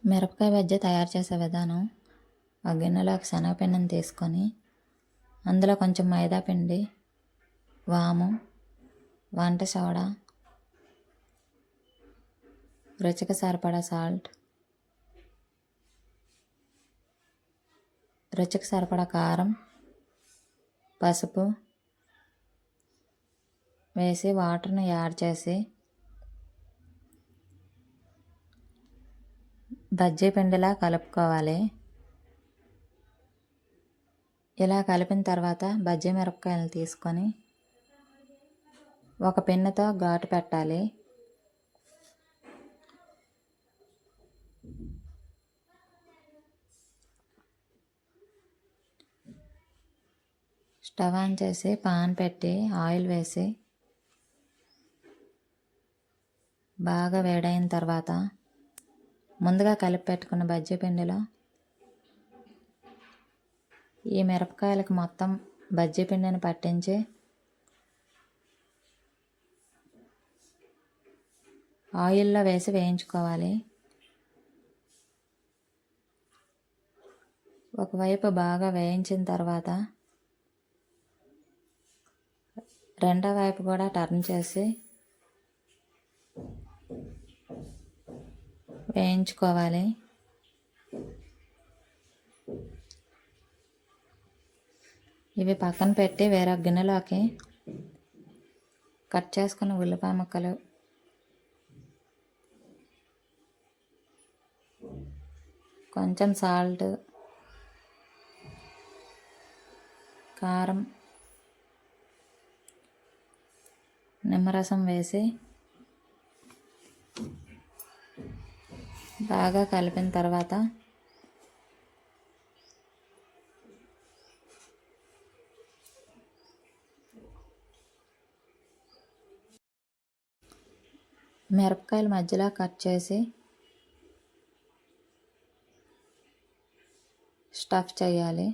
మిరపకాయ బజ్జీ తయారు చేసే విధానం. ఒక గిన్నెలోకి శనగపిండిని తీసుకొని అందులో కొంచెం మైదా పిండి, వాము, వంట సోడా, రుచికి సరిపడా సాల్ట్, రుచికి సరిపడా కారం, పసుపు వేసి వాటర్ని యాడ్ చేసి బజ్జీ పిండిలా కలుపుకోవాలి. ఇలా కలిపిన తర్వాత బజ్జీ మిరపకాయలు తీసుకొని ఒక పిన్నుతో ఘాటు పెట్టాలి. స్టవ్ ఆన్ చేసి పాన్ పెట్టి ఆయిల్ వేసి బాగా వేడైన తర్వాత ముందుగా కలిపి పెట్టుకున్న బజ్జీ పిండిలో ఈ మిరపకాయలకు మొత్తం బజ్జీ పిండిని పట్టించి ఆయిల్లో వేసి వేయించుకోవాలి. ఒకవైపు బాగా వేయించిన తర్వాత రెండో వైపు కూడా టర్న్ చేసి వేయించుకోవాలి. ఇవి పక్కన పెట్టి వేరే గిన్నెలోకి కట్ చేసుకున్న ఉల్లిపాయ ముక్కలు, కొంచెం సాల్ట్, కారం, నిమ్మరసం వేసి బాగా కలిపిన తర్వాత మిరపకాయలు మధ్యలో కట్ చేసి స్టఫ్ చేయాలి.